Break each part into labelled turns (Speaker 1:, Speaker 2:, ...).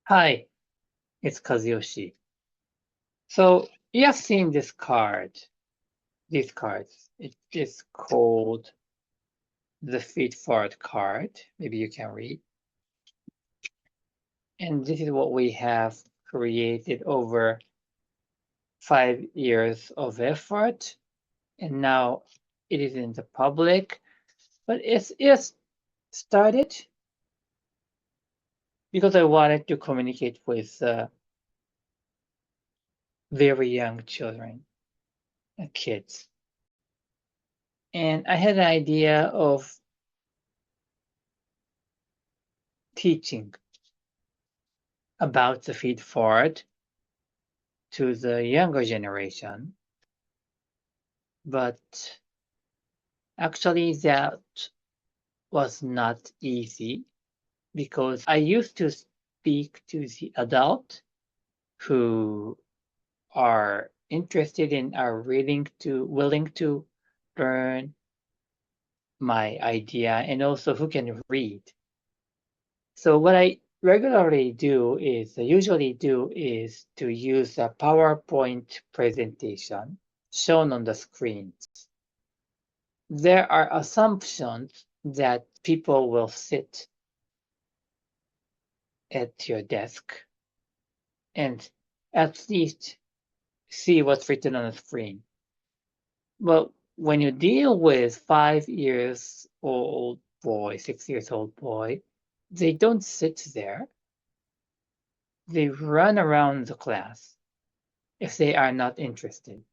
Speaker 1: Hi, it's Kazuyoshi. So you have seen this card, these cards. It is called the Feed Forward card. Maybe you can read. And this is what we have created over 5 years of effort. And now it is in the public. But it's started because I wanted to communicate with very young children and kids. And I had an idea of teaching about the feed forward to the younger generation, but actually that was not easy because I used to speak to the adult who are interested in are willing to learn my idea and also who can read. So what I usually do is to use a PowerPoint presentation shown on the screen. There are assumptions that people will sit at your desk and at least see what's written on the screen. Well, when you deal with 5 years old boy, 6 years old boy, they don't sit there. They run around the class if they are not interested.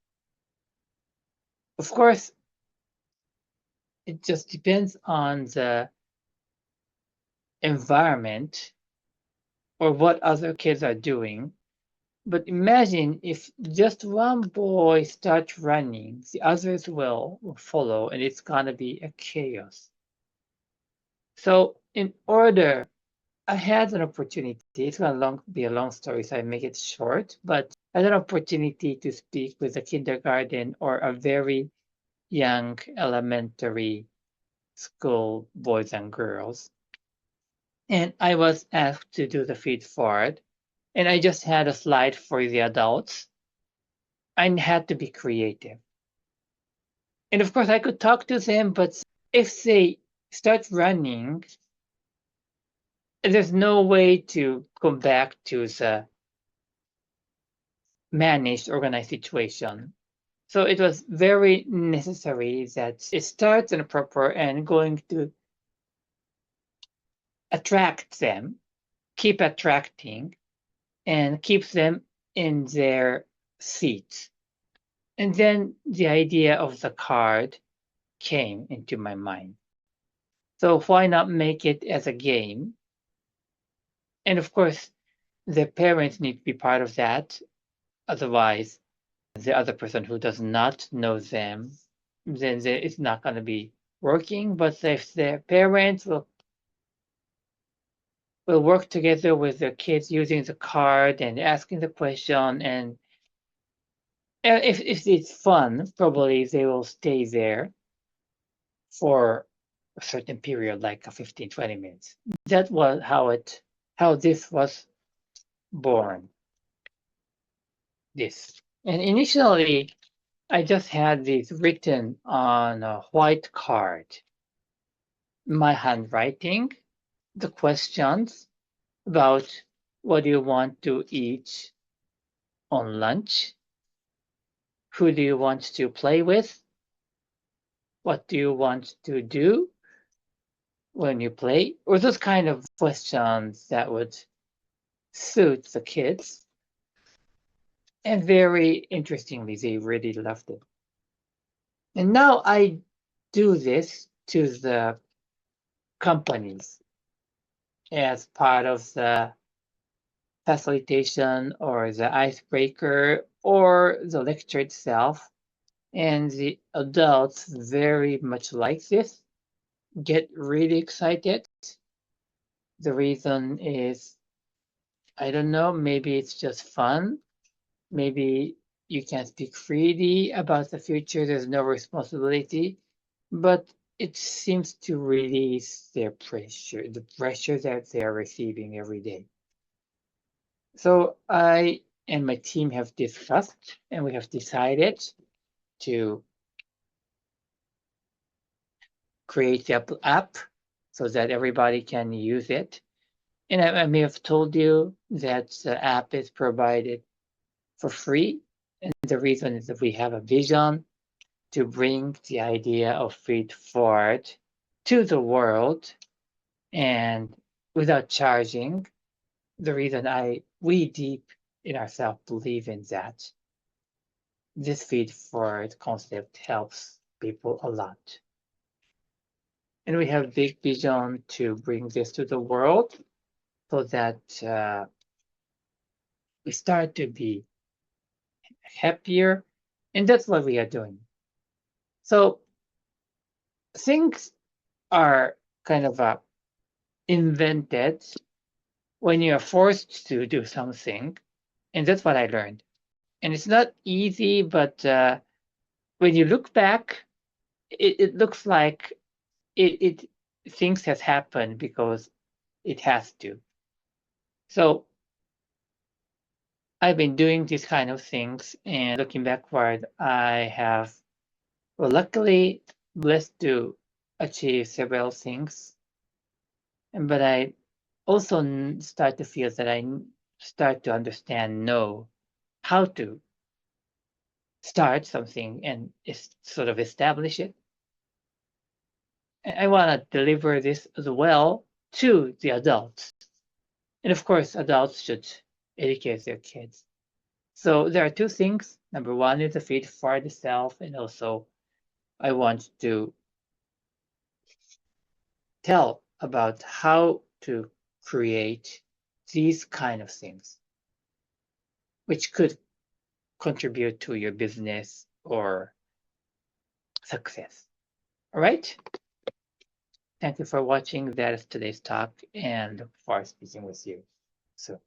Speaker 1: Of course, it just depends on the environment or what other kids are doing. But imagine if just one boy starts running, the others will follow, and it's gonna be a chaos. So I had an opportunity. It's gonna be a long story, so I make it short. But I had an opportunity to speak with a kindergarten or a very young elementary school boys and girls, and I was asked to do the feed forward, and I just had a slide for the adults. I had to be creative. And of course, I could talk to them, but if they start running, there's no way to come back to the managed, organized situation. So it was very necessary that it starts in a proper and going to attract them, keep attracting, and keep them in their seats. And then the idea of the card came into my mind. So why not make it as a game? And of course, the parents need to be part of that. Otherwise, the other person who does not know them, then it's not going to be working. But if the parents will work together with their kids using the card and asking the question, and if it's fun, probably they will stay there for a certain period, like 15, 20 minutes. That was how this was born. This. And initially, I just had this written on a white card. My handwriting, the questions about what do you want to eat on lunch? Who do you want to play with? What do you want to do when you play? Or those kind of questions that would suit the kids. And very interestingly, they really loved it. And now I do this to the companies as part of the facilitation or the icebreaker or the lecture itself. And the adults very much like this, get really excited. The reason is, I don't know, maybe it's just fun. Maybe you can speak freely about the future, there's no responsibility, but it seems to release their pressure, the pressure that they are receiving every day. So I and my team have discussed and we have decided to create the app so that everybody can use it. And I may have told you that the app is provided for free. And the reason is that we have a vision to bring the idea of feed forward to the world and without charging. The reason we deep in ourselves believe in that this feed forward concept helps people a lot. And we have big vision to bring this to the world so that we start to be happier. And that's what we are doing. So things are kind of invented when you're forced to do something. And that's what I learned. And it's not easy, but when you look back, it looks like it things has happened because it has to. So I've been doing these kind of things, and looking backward, I have, well, luckily blessed to achieve several things, but I also start to feel that I start to understand, know how to start something and sort of establish it. And I want to deliver this as well to the adults. And of course, adults should educate their kids. So there are two things. Number one is the feed for the self, and also I want to tell about how to create these kind of things, which could contribute to your business or success. All right. Thank you for watching. That is today's talk, and look forward to speaking with you soon.